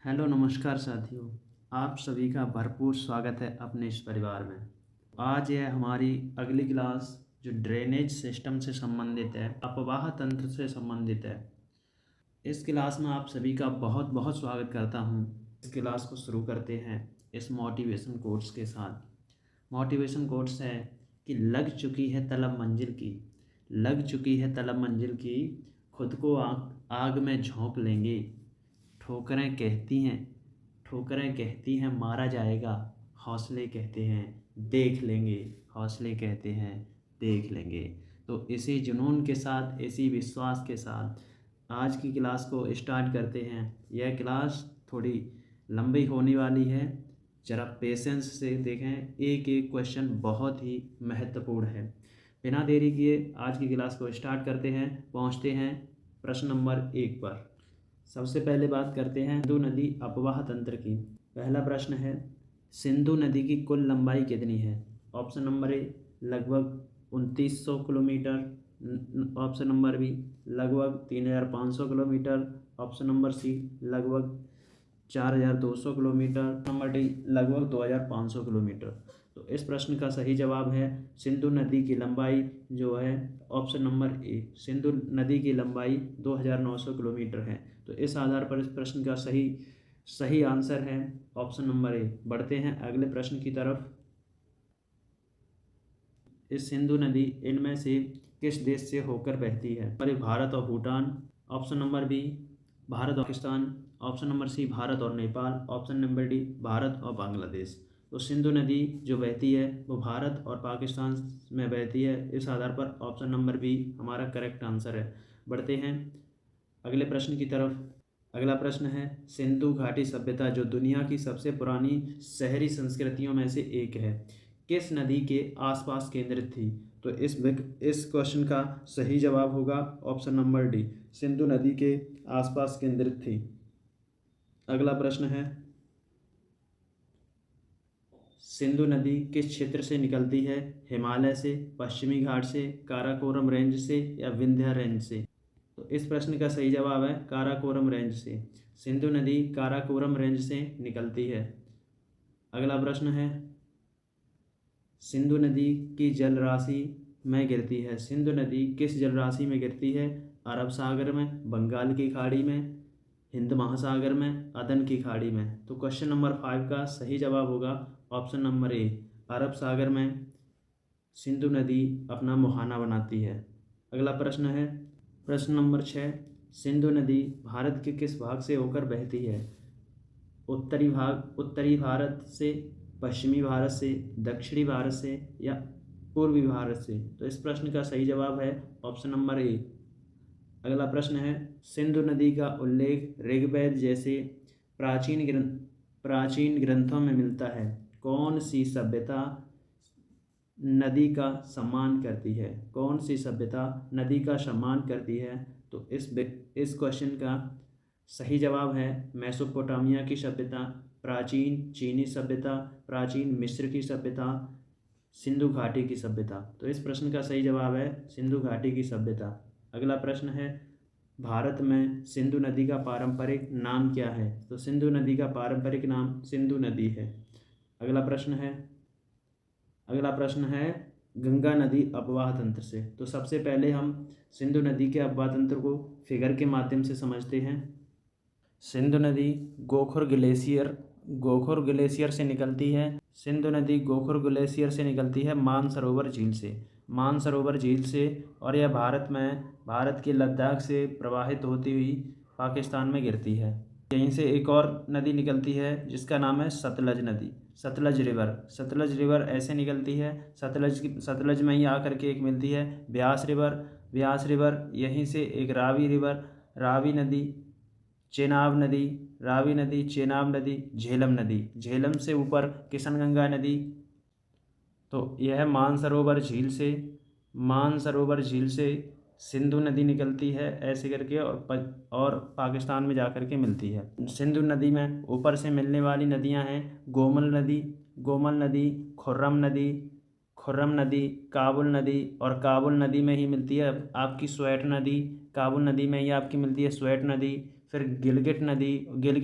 Hello नमस्कार साथियों। आप सभी का भरपूर स्वागत है अपने इस परिवार में। आज यह हमारी अगली क्लास जो ड्रेनेज सिस्टम से संबंधित है, अपवाह तंत्र से संबंधित है। इस क्लास में आप सभी का बहुत बहुत स्वागत करता हूं। इस क्लास को शुरू करते हैं इस मोटिवेशन कोट्स के साथ। मोटिवेशन कोट्स है कि लग चुकी है तलब मंजिल की, लग चुकी है तलब मंजिल की, खुद को आग में झोंक लेंगे। ठोकरें कहती हैं, ठोकरें कहती हैं मारा जाएगा, हौसले कहते हैं देख लेंगे, हौसले कहते हैं देख लेंगे। तो इसी जुनून के साथ, इसी विश्वास के साथ आज की क्लास को स्टार्ट करते हैं। यह क्लास थोड़ी लंबी होने वाली है, ज़रा पेशेंस से देखें। एक एक क्वेश्चन बहुत ही महत्वपूर्ण है। बिना देरी किए आज की क्लास को स्टार्ट करते हैं। पहुंचते हैं प्रश्न नंबर 1 पर। सबसे पहले बात करते हैं सिंधु नदी अपवाह तंत्र की। पहला प्रश्न है, सिंधु नदी की कुल लंबाई कितनी है? ऑप्शन नंबर ए लगभग 2900 किलोमीटर, ऑप्शन नंबर बी लगभग 3500 किलोमीटर, ऑप्शन नंबर सी लगभग 4200 किलोमीटर, नंबर डी लगभग 2500 किलोमीटर। तो इस प्रश्न का सही जवाब है सिंधु नदी की लंबाई जो है ऑप्शन नंबर ए, सिंधु नदी की लंबाई 2900 किलोमीटर है। तो इस आधार पर इस प्रश्न का सही आंसर है ऑप्शन नंबर ए। बढ़ते हैं अगले प्रश्न की तरफ। इस सिंधु नदी इनमें से किस देश से होकर बहती है? भारत और Bhutan, option number B Bharat और Pakistan, option number C Bharat और Nepal, option number D Bharat और बांग्लादेश। तो सिंधु नदी जो बहती है वो भारत और पाकिस्तान में बहती है। इस आधार पर ऑप्शन नंबर बी हमारा करेक्ट आंसर है। बढ़ते हैं अगले प्रश्न की तरफ। अगला प्रश्न है, सिंधु घाटी सभ्यता जो दुनिया की सबसे पुरानी शहरी संस्कृतियों में से एक है, किस नदी के आसपास केंद्रित थी? तो इस क्वेश्चन का सही जवाब होगा ऑप्शन नंबर डी, सिंधु नदी के आसपास केंद्रित थी। अगला प्रश्न है, सिंधु नदी किस क्षेत्र से निकलती है? हिमालय से, पश्चिमी घाट से, काराकोरम रेंज से या विंध्य रेंज से? तो इस प्रश्न का सही जवाब है काराकोरम रेंज से। सिंधु नदी काराकोरम रेंज से निकलती है। अगला प्रश्न है, सिंधु नदी की जल राशि में गिरती है? सिंधु नदी किस जल राशि में गिरती है? अरब सागर में, बंगाल की खाड़ी में, हिंद महासागर में, अदन की खाड़ी में? तो क्वेश्चन नंबर 5 का सही जवाब होगा ऑप्शन नंबर ए, अरब सागर में सिंधु नदी अपना मुहाना बनाती है। अगला प्रश्न है, प्रश्न नंबर 6, सिंधु नदी भारत के किस भाग से होकर बहती है? उत्तरी भाग, उत्तरी भारत से, पश्चिमी भारत से, दक्षिणी भारत से या पूर्वी भारत से? तो इस प्रश्न का सही जवाब है ऑप्शन नंबर ए। अगला प्रश्न है, सिंधु नदी का उल्लेख ऋग्वेद जैसे प्राचीन ग्रंथों में मिलता है। कौन सी सभ्यता नदी का सम्मान करती है? कौन सी सभ्यता नदी का सम्मान करती है? तो इस क्वेश्चन का सही जवाब है मेसोपोटामिया की सभ्यता, प्राचीन चीनी सभ्यता, प्राचीन मिस्र की सभ्यता, सिंधु घाटी की सभ्यता। तो इस प्रश्न का सही जवाब है सिंधु घाटी की सभ्यता। अगला प्रश्न है, भारत में सिंधु नदी का पारंपरिक नाम क्या है? तो सिंधु नदी का पारंपरिक नाम सिंधु नदी है। अगला प्रश्न है गंगा नदी अपवाह तंत्र से। तो सबसे पहले हम सिंधु नदी के अपवाह तंत्र को फिगर के माध्यम से समझते हैं। सिंधु नदी गोखुर ग्लेशियर से निकलती है। सिंधु नदी गोखुर ग्लेशियर से निकलती है मानसरोवर झील से, मानसरोवर झील से, और यह भारत के लद्दाख से प्रवाहित होती हुई पाकिस्तान में गिरती है। यहीं से एक और नदी निकलती है जिसका नाम है सतलज नदी, सतलज रिवर ऐसे निकलती है। सतलज में ही आकर के एक मिलती है ब्यास रिवर, यहीं से एक रावी नदी, चेनाब नदी, झेलम से ऊपर किशनगंगा नदी। तो यह मानसरोवर झील से सिंधु नदी निकलती है ऐसे करके, और पाकिस्तान में जाकर के मिलती है। सिंधु नदी में ऊपर से मिलने वाली नदियां हैं गोमल नदी, खुर्रम नदी, काबुल नदी, और काबुल नदी में ही मिलती है आपकी स्वेट नदी। काबुल नदी में ही आपकी मिलती है स्वेट नदी। फिर गिलगित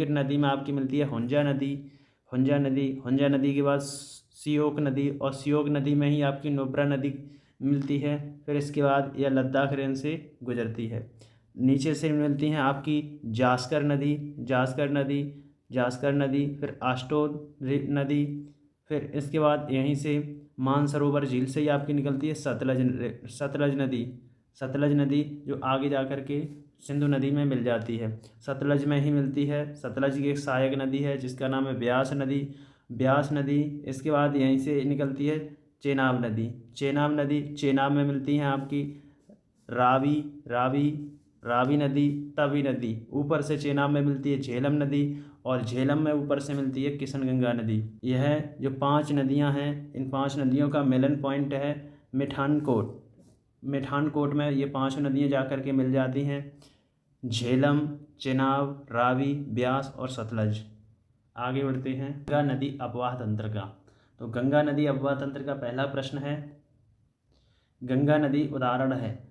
नदी में आपकी मिलती है हुंजा नदी। हुंजा नदी के बाद सियोक नदी, और सियोक नदी में ही आपकी नुब्रा नदी मिलती है। फिर इसके बाद यह लद्दाख रेंज से गुजरती है। नीचे से मिलती हैं आपकी जास्कर नदी, फिर आस्टोद नदी। फिर इसके बाद यहीं से मानसरोवर झील से ही आपकी निकलती है सतलज नदी, जो आगे जा कर के सिंधु नदी में मिल जाती है। सतलज में ही मिलती है। सतलज की एक सहायक नदी है जिसका नाम है ब्यास नदी। इसके बाद यहीं से निकलती है चेनाब नदी। चेनाब में मिलती हैं आपकी रावी नदी, तवी नदी। ऊपर से चेनाब में मिलती है झेलम नदी, और झेलम में ऊपर से मिलती है किशनगंगा नदी। यह जो 5 नदियां हैं, इन 5 नदियों का मिलन पॉइंट है मिठानकोट में ये 5 नदियां जाकर के मिल जाती हैं, झेलम, चेनाब, रावी, ब्यास और सतलज। आगे बढ़ते हैं गंगा नदी अपवाह तंत्र का। तो गंगा नदी अपवाह तंत्र का पहला प्रश्न है, गंगा नदी उदाहरण है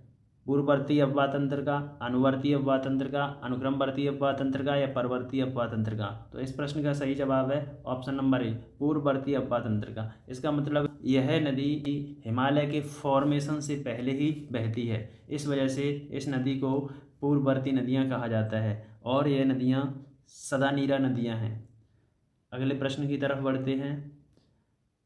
पूर्ववर्ती अपवाह तंत्र का, अनुवर्ती अपवाह तंत्र का, अनुक्रमवर्ती अपवाह तंत्र का, या परवर्ती अपवाह तंत्र का। तो इस प्रश्न का सही जवाब है ऑप्शन नंबर ए, पूर्ववर्ती अपवाह तंत्र का। इसका मतलब यह नदी हिमालय के फॉर्मेशन से पहले ही बहती है, इस वजह से इस नदी को पूर्ववर्ती नदियाँ कहा जाता है, और यह नदियाँ सदानीरा नदियाँ हैं। अगले प्रश्न की तरफ बढ़ते हैं।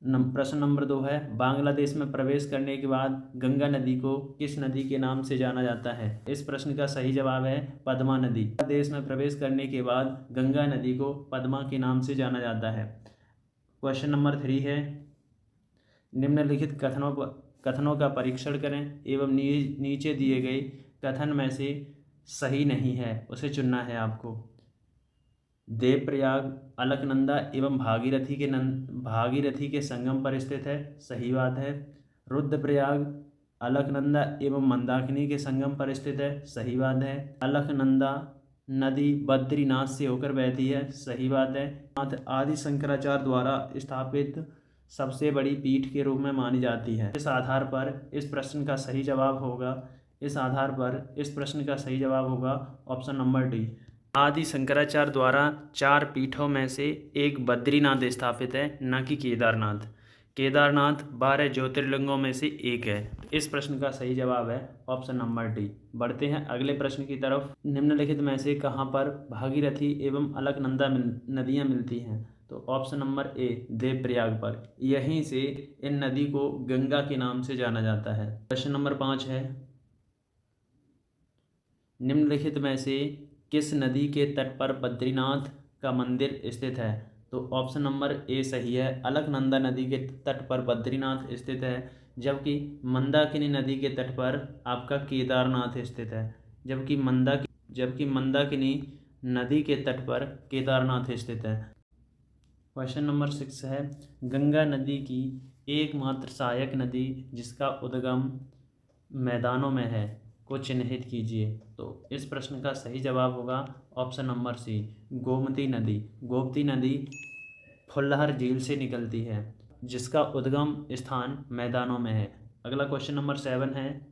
प्रश्न नंबर 2 है, बांग्लादेश में प्रवेश करने के बाद गंगा नदी को किस नदी के नाम से जाना जाता है। इस प्रश्न का सही जवाब है पद्मा नदी। बांग्लादेश में प्रवेश करने के बाद गंगा नदी को पद्मा के नाम से जाना जाता है। क्वेश्चन नंबर 3 है, निम्नलिखित कथनों का परीक्षण करें एवं नीचे दिए गए कथन में से सही नहीं है उसे चुनना है आपको। देवप्रयाग अलकनंदा एवं भागीरथी के संगम पर स्थित है, सही बात है। रुद्रप्रयाग अलकनंदा एवं मंदाकिनी के संगम पर स्थित है, सही बात है। अलकनंदा नदी बद्रीनाथ से होकर बहती है, सही बात है। आदि शंकराचार्य द्वारा स्थापित सबसे बड़ी पीठ के रूप में मानी जाती है। इस आधार पर इस प्रश्न का सही जवाब होगा ऑप्शन नंबर डी। आदि शंकराचार्य द्वारा 4 पीठों में से एक बद्रीनाथ स्थापित है, न कि केदारनाथ 12 ज्योतिर्लिंगों में से एक है। इस प्रश्न का सही जवाब है ऑप्शन नंबर डी। बढ़ते हैं अगले प्रश्न की तरफ। निम्नलिखित में से कहाँ पर भागीरथी एवं अलकनंदा नदियाँ मिलती हैं। तो ऑप्शन नंबर ए, देवप्रयाग पर। यहीं से इन नदी को गंगा के नाम से जाना जाता है। प्रश्न नंबर 5 है, निम्नलिखित में से किस नदी के तट पर बद्रीनाथ का मंदिर स्थित है। तो ऑप्शन नंबर ए सही है, अलकनंदा नदी के तट पर बद्रीनाथ स्थित है, जबकि मंदाकिनी नदी के तट पर आपका केदारनाथ स्थित है। जबकि मंदाकिनी नदी के तट पर केदारनाथ स्थित है। क्वेश्चन नंबर 6 है, गंगा नदी की एकमात्र सहायक नदी जिसका उद्गम मैदानों में है को चिन्हित कीजिए। तो इस प्रश्न का सही जवाब होगा ऑप्शन नंबर सी, गोमती नदी फुल्लहर झील से निकलती है, जिसका उद्गम स्थान मैदानों में है। अगला क्वेश्चन नंबर 7 है,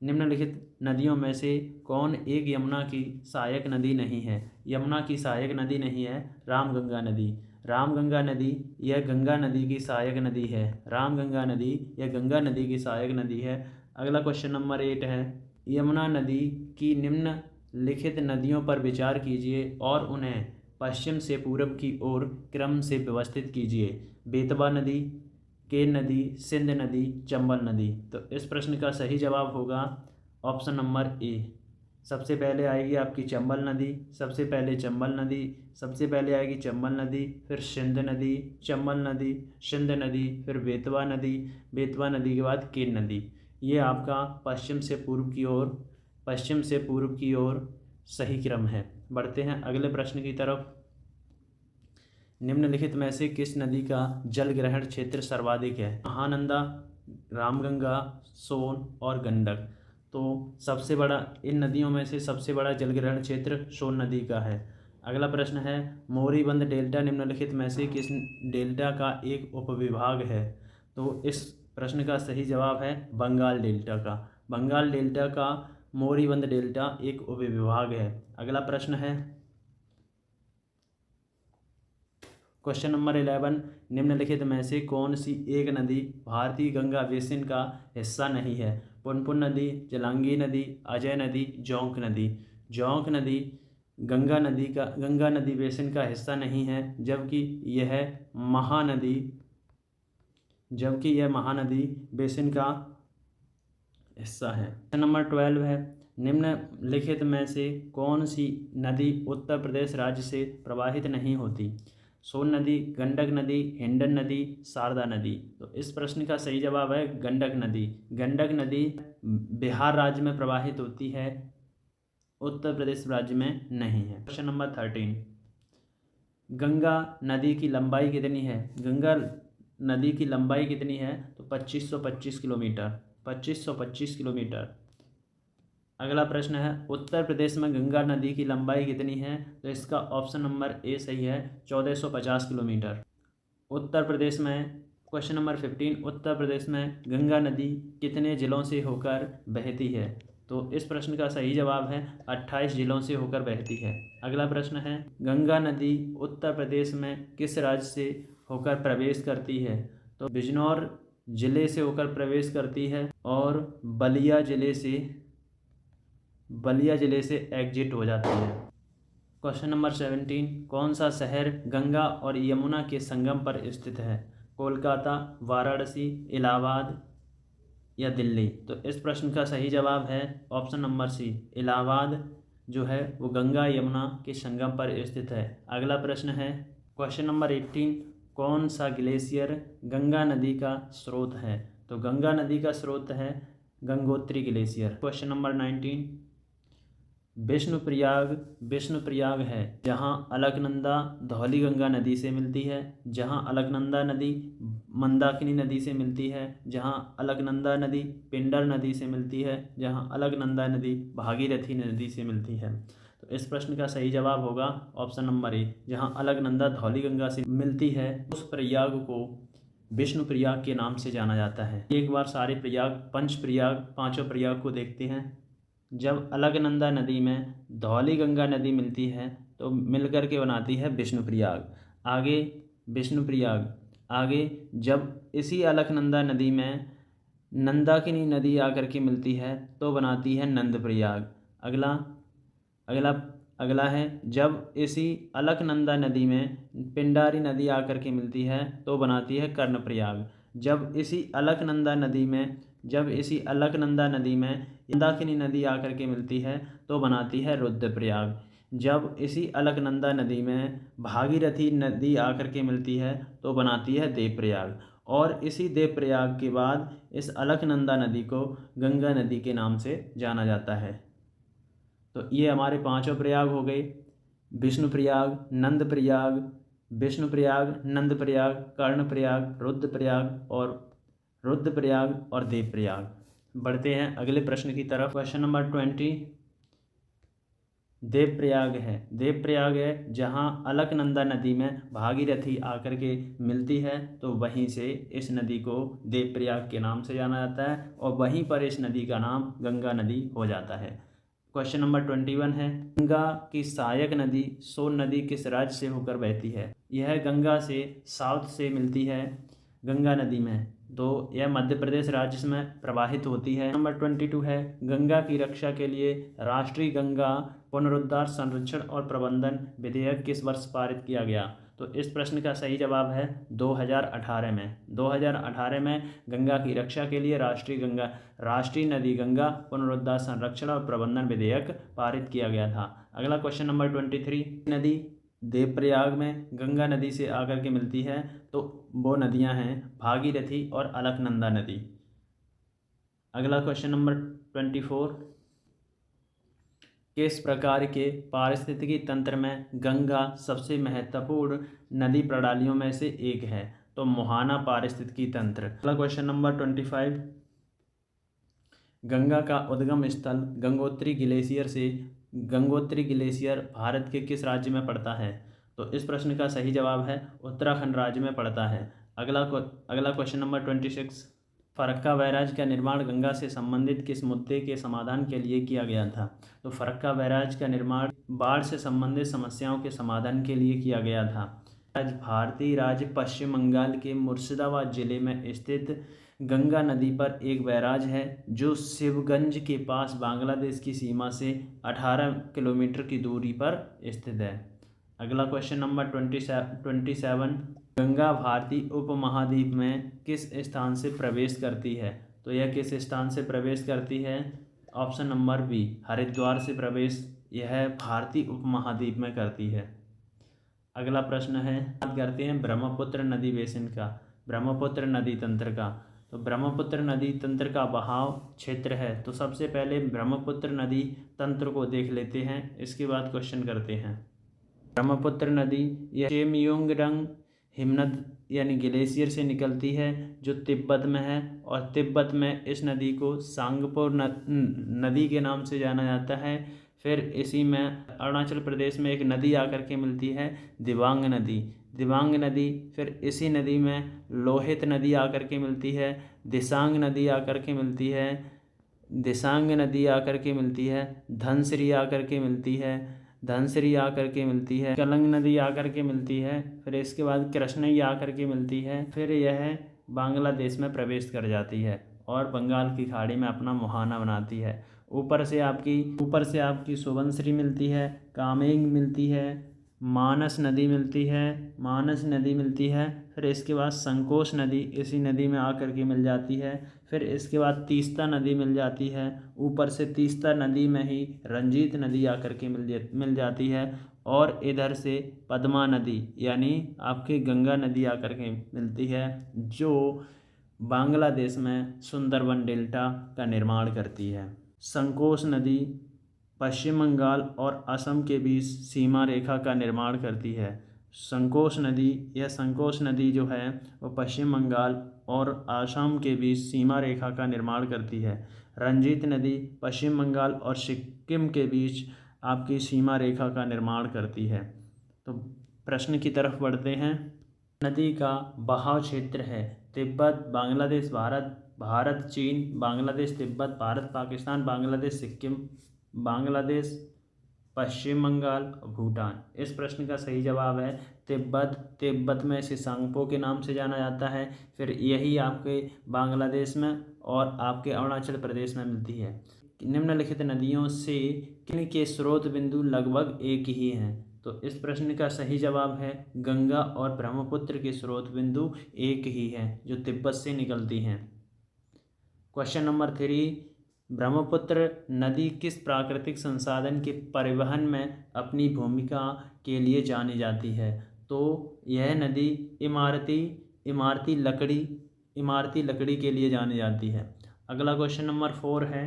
निम्नलिखित नदियों में से कौन एक यमुना की सहायक नदी नहीं है। यमुना की सहायक नदी नहीं है रामगंगा नदी यह गंगा नदी की सहायक नदी है। रामगंगा नदी यह गंगा नदी की सहायक नदी है। अगला क्वेश्चन नंबर 8 है, यमुना नदी की निम्नलिखित नदियों पर विचार कीजिए और उन्हें पश्चिम से पूर्व की ओर क्रम से व्यवस्थित कीजिए। बेतवा नदी, केन नदी, सिंध नदी, चंबल नदी। तो इस प्रश्न का सही जवाब होगा ऑप्शन नंबर ए। सबसे पहले आएगी आपकी चंबल नदी, सबसे पहले आएगी चंबल नदी, फिर सिंध नदी, चंबल नदी, सिंध नदी, फिर बेतवा नदी के बाद केन नदी। ये आपका पश्चिम से पूर्व की ओर सही क्रम है। बढ़ते हैं अगले प्रश्न की तरफ। निम्नलिखित में से किस नदी का जल ग्रहण क्षेत्र सर्वाधिक है। महानंदा, रामगंगा, सोन और गंडक। तो सबसे बड़ा, इन नदियों में से सबसे बड़ा जल ग्रहण क्षेत्र सोन नदी का है। अगला प्रश्न है, मोरीबंद डेल्टा निम्नलिखित में से किस डेल्टा का एक उपविभाग है। तो इस प्रश्न का सही जवाब है बंगाल डेल्टा का मोरीबंद डेल्टा एक उपविभाग है। अगला प्रश्न है, क्वेश्चन नंबर 11, निम्नलिखित में से कौन सी एक नदी भारतीय गंगा बेसिन का हिस्सा नहीं है? पुनपुन नदी, जलांगी नदी, अजय नदी, जोंक नदी। जोंक नदी गंगा नदी बेसिन का हिस्सा नहीं है, जबकि यह महानदी बेसिन का हिस्सा है। क्वेश्चन नंबर 12 है, निम्नलिखित में से कौन सी नदी उत्तर प्रदेश राज्य से प्रवाहित नहीं होती? सोन नदी, गंडक नदी, हिंडन नदी, शारदा नदी। तो इस प्रश्न का सही जवाब है गंडक नदी। गंडक नदी बिहार राज्य में प्रवाहित होती है, उत्तर प्रदेश राज्य में नहीं है। क्वेश्चन नंबर 13, गंगा नदी की लंबाई कितनी है? गंगा नदी की लंबाई कितनी है? तो 2525 किलोमीटर। 2525 किलोमीटर। अगला प्रश्न है, उत्तर प्रदेश में गंगा नदी की लंबाई कितनी है? तो इसका ऑप्शन नंबर ए सही है, 1450 किलोमीटर। उत्तर प्रदेश में क्वेश्चन नंबर 15, उत्तर प्रदेश में गंगा नदी कितने जिलों से होकर बहती है? तो इस प्रश्न का सही जवाब है 28 जिलों से होकर बहती है। अगला प्रश्न है, गंगा नदी उत्तर प्रदेश में किस राज्य से होकर प्रवेश करती है? तो बिजनौर जिले से होकर प्रवेश करती है और बलिया जिले से एग्जिट हो जाती है। क्वेश्चन नंबर 17, कौन सा शहर गंगा और यमुना के संगम पर स्थित है? कोलकाता, वाराणसी, इलाहाबाद या दिल्ली। तो इस प्रश्न का सही जवाब है ऑप्शन नंबर सी, इलाहाबाद जो है वो गंगा यमुना के संगम पर स्थित है। अगला प्रश्न है, क्वेश्चन नंबर 18, कौन सा ग्लेशियर गंगा नदी का स्रोत है? तो गंगा नदी का स्रोत है Gangotri glacier. Question number 19, Vishnuprayag है जहाँ अलकनंदा धौली गंगा नदी से मिलती है, जहाँ अलकनंदा नदी मंदाकिनी नदी से मिलती है, जहाँ अलकनंदा नदी पिंडर नदी से मिलती है, जहाँ अलकनंदा नदी भागीरथी नदी से मिलती है। तो इस प्रश्न का सही जवाब होगा ऑप्शन नंबर ए, जहाँ अलकनंदा धौली गंगा से मिलती है उस प्रयाग को विष्णु प्रयाग के नाम से जाना जाता है। एक बार सारे प्रयाग पांचों प्रयाग को देखते हैं। जब अलकनंदा नदी में धौली गंगा नदी मिलती है तो मिलकर के बनाती है विष्णु प्रयाग। आगे जब इसी अलकनंदा नदी में नंदाकिनी नदी आकर के मिलती है तो बनाती है नंद प्रयाग। अगला है, जब इसी अलकनंदा नदी में पिंडारी नदी आकर के मिलती है तो बनाती है कर्ण प्रयाग। जब इसी अलकनंदा नदी में मंदाकिनी नदी आकर के मिलती है तो बनाती है रुद्रप्रयाग। जब इसी अलकनंदा नदी में भागीरथी नदी आकर के मिलती है तो बनाती है देवप्रयाग। और इसी देवप्रयाग के बाद इस अलकनंदा नदी को गंगा नदी के नाम से जाना जाता है। तो ये हमारे पांचों प्रयाग हो गए, विष्णु प्रयाग, नंद प्रयाग, कर्ण प्रयाग, रुद्रप्रयाग और देवप्रयाग। बढ़ते हैं अगले प्रश्न की तरफ। क्वेश्चन नंबर 20, देवप्रयाग है जहाँ अलकनंदा नदी में भागीरथी आकर के मिलती है तो वहीं से इस नदी को देवप्रयाग के नाम से जाना जाता है और वहीं पर इस नदी का नाम गंगा नदी हो जाता है। क्वेश्चन नंबर 21 है, गंगा की सहायक नदी सोन नदी किस राज्य से होकर बहती है? यह गंगा से साउथ से मिलती है गंगा नदी में, तो यह मध्य प्रदेश राज्य में प्रवाहित होती है। नंबर 22 है, गंगा की रक्षा के लिए राष्ट्रीय गंगा पुनरुद्धार संरक्षण और प्रबंधन विधेयक किस वर्ष पारित किया गया? तो इस प्रश्न का सही जवाब है 2018 में। 2018 में गंगा की रक्षा के लिए राष्ट्रीय नदी गंगा पुनरुद्धार संरक्षण और प्रबंधन विधेयक पारित किया गया था। अगला क्वेश्चन नंबर 23, नदी देवप्रयाग में गंगा नदी से आकर के मिलती है तो वो नदियां हैं भागीरथी और अलकनंदा नदी। अगला क्वेश्चन नंबर 24, किस प्रकार के पारिस्थितिकी तंत्र में गंगा सबसे महत्वपूर्ण नदी प्रणालियों में से एक है? तो मोहाना पारिस्थितिकी तंत्र। अगला क्वेश्चन नंबर 25, गंगा का उद्गम स्थल गंगोत्री ग्लेशियर भारत के किस राज्य में पड़ता है? तो इस प्रश्न का सही जवाब है उत्तराखंड राज्य में पड़ता है। अगला क्वेश्चन नंबर 26, फरक्का बैराज का निर्माण गंगा से संबंधित किस मुद्दे के समाधान के लिए किया गया था? तो फरक्का बैराज का निर्माण बाढ़ से संबंधित समस्याओं के समाधान के लिए किया गया था। आज भारतीय राज्य पश्चिम बंगाल के मुर्शिदाबाद जिले में स्थित गंगा नदी पर एक बैराज है जो शिवगंज के पास बांग्लादेश की सीमा से 18 किलोमीटर की दूरी पर स्थित है। अगला क्वेश्चन नंबर 27, गंगा भारतीय उपमहाद्वीप में किस स्थान से प्रवेश करती है? तो यह किस स्थान से प्रवेश करती है? ऑप्शन नंबर बी, हरिद्वार से प्रवेश यह भारतीय उपमहाद्वीप में करती है। अगला प्रश्न है, बात करते हैं ब्रह्मपुत्र नदी बेसिन का, ब्रह्मपुत्र नदी तंत्र का। तो ब्रह्मपुत्र नदी तंत्र का बहाव क्षेत्र है। तो सबसे पहले ब्रह्मपुत्र नदी तंत्र को देख लेते हैं, इसके बाद क्वेश्चन करते हैं। ब्रह्मपुत्र नदी यह चेमयोंगरंग हिमनद यानी ग्लेशियर से निकलती है जो तिब्बत में है, और तिब्बत में इस नदी को सांगपो नदी के नाम से जाना जाता है। फिर इसी में अरुणाचल प्रदेश में एक नदी आकर के मिलती है, दिबांग नदी, दिबांग नदी। फिर इसी नदी में लोहित नदी आकर के मिलती है, दिसांग नदी आकर के मिलती है, दिसांग नदी आकर के मिलती है, धनसिरी आकर के मिलती है, धनसिरी आकर के मिलती है, कलंग नदी आकर के मिलती है। फिर इसके बाद कृष्णई आकर के मिलती है। फिर यह बांग्लादेश में प्रवेश कर जाती है और बंगाल की खाड़ी में अपना मुहाना बनाती है। ऊपर से आपकी सुबनसिरी मिलती है, कामेंग मिलती है, मानस नदी मिलती है, मानस नदी मिलती है। फिर इसके बाद संकोश नदी इसी नदी में आकर के मिल जाती है। फिर इसके बाद तीस्ता नदी मिल जाती है। ऊपर से तीस्ता नदी में ही रंजीत नदी आकर के मिल जाती है, और इधर से पद्मा नदी यानी आपकी गंगा नदी आकर के मिलती है जो बांग्लादेश में सुंदरबन डेल्टा का निर्माण करती है। संकोश नदी पश्चिम बंगाल और असम के बीच सीमा रेखा का निर्माण करती है। संकोश नदी जो है वो पश्चिम बंगाल और असम के बीच सीमा रेखा का निर्माण करती है। रंजीत नदी पश्चिम बंगाल और सिक्किम के बीच आपकी सीमा रेखा का निर्माण करती है। तो प्रश्न की तरफ बढ़ते हैं। नदी का बहाव क्षेत्र है तिब्बत, बांग्लादेश, भारत, चीन, बांग्लादेश, तिब्बत, भारत, पाकिस्तान, बांग्लादेश, सिक्किम, बांग्लादेश, पश्चिम बंगाल, भूटान। इस प्रश्न का सही जवाब है तिब्बत। तिब्बत में इसे सांगपो के नाम से जाना जाता है। फिर यही आपके बांग्लादेश में और आपके अरुणाचल प्रदेश में मिलती है। निम्नलिखित नदियों से किन के स्रोत बिंदु लगभग एक ही हैं? तो इस प्रश्न का सही जवाब है गंगा और ब्रह्मपुत्र के स्रोत बिंदु एक ही हैं जो तिब्बत से निकलती हैं। क्वेश्चन नंबर 3, ब्रह्मपुत्र नदी किस प्राकृतिक संसाधन के परिवहन में अपनी भूमिका के लिए जानी जाती है? तो यह नदी इमारती लकड़ी के लिए जानी जाती है। अगला क्वेश्चन नंबर 4 है,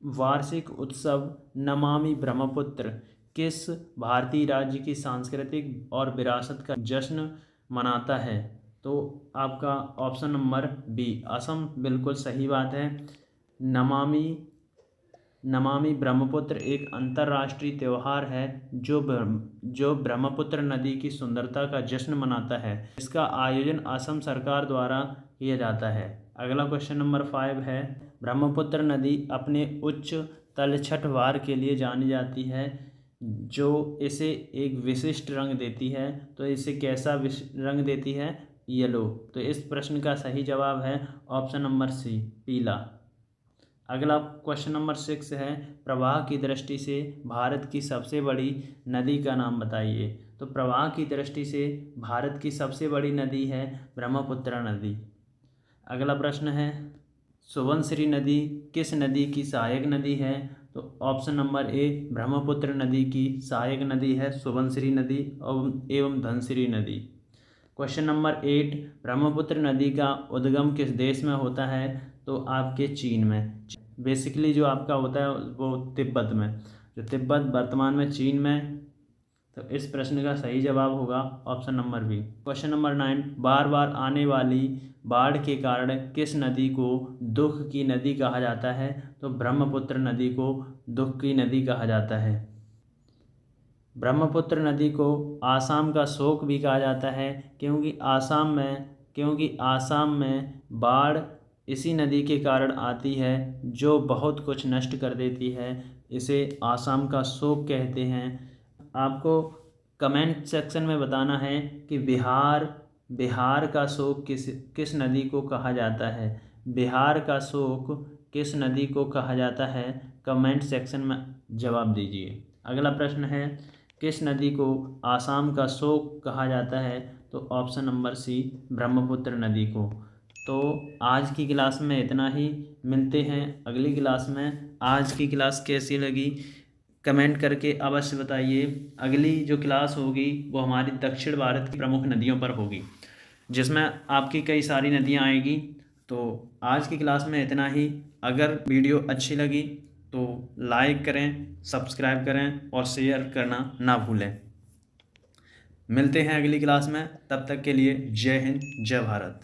वार्षिक उत्सव नमामि ब्रह्मपुत्र किस भारतीय राज्य की सांस्कृतिक और विरासत का जश्न मनाता है? तो आपका ऑप्शन नंबर बी, असम, बिल्कुल सही बात है। नमामि ब्रह्मपुत्र एक अंतर्राष्ट्रीय त्यौहार है जो ब्रह्मपुत्र नदी की सुंदरता का जश्न मनाता है। इसका आयोजन असम सरकार द्वारा किया जाता है। अगला क्वेश्चन नंबर 5 है, ब्रह्मपुत्र नदी अपने उच्च तलछट वार के लिए जानी जाती है जो इसे एक विशिष्ट रंग देती है। तो इसे कैसा रंग देती है? येलो। तो इस प्रश्न का सही जवाब है ऑप्शन नंबर सी, पीला। अगला क्वेश्चन नंबर 6 है, प्रवाह की दृष्टि से भारत की सबसे बड़ी नदी का नाम बताइए। तो प्रवाह की दृष्टि से भारत की सबसे बड़ी नदी है ब्रह्मपुत्र नदी। अगला प्रश्न है, सुबनसिरी नदी किस नदी की सहायक नदी है? तो ऑप्शन नंबर ए, ब्रह्मपुत्र नदी की सहायक नदी है सुबनसिरी नदी एवं धनसिरी नदी। क्वेश्चन नंबर 8, ब्रह्मपुत्र नदी का उद्गम किस देश में होता है? तो आपके चीन में। बेसिकली जो आपका होता है वो तिब्बत में, जो तिब्बत वर्तमान में चीन में। तो इस प्रश्न का सही जवाब होगा option number B. Question number 9, बार बार आने वाली बाढ़ के कारण किस नदी को दुख की नदी कहा जाता है? तो ब्रह्मपुत्र नदी को दुख की नदी कहा जाता है। ब्रह्मपुत्र नदी को आसाम का शोक भी कहा जाता है क्योंकि आसाम में बाढ़ इसी नदी के कारण आती है जो बहुत कुछ नष्ट कर देती है। इसे आसाम का शोक कहते हैं। आपको कमेंट सेक्शन में बताना है कि बिहार का शोक किस नदी को कहा जाता है। बिहार का शोक किस नदी को कहा जाता है, कमेंट सेक्शन में जवाब दीजिए। अगला प्रश्न है, किस नदी को आसाम का शोक कहा जाता है, तो ऑप्शन नंबर सी, ब्रह्मपुत्र नदी को। तो आज की क्लास में इतना ही, मिलते हैं अगली क्लास में। आज की क्लास कैसी लगी कमेंट करके अवश्य बताइए। अगली जो क्लास होगी वो हमारी दक्षिण भारत की प्रमुख नदियों पर होगी, जिसमें आपकी कई सारी नदियां आएगी। तो आज की क्लास में इतना ही। अगर वीडियो अच्छी लगी तो लाइक करें, सब्सक्राइब करें और शेयर करना ना भूलें। मिलते हैं अगली क्लास में, तब तक के लिए जय हिंद, जय भारत।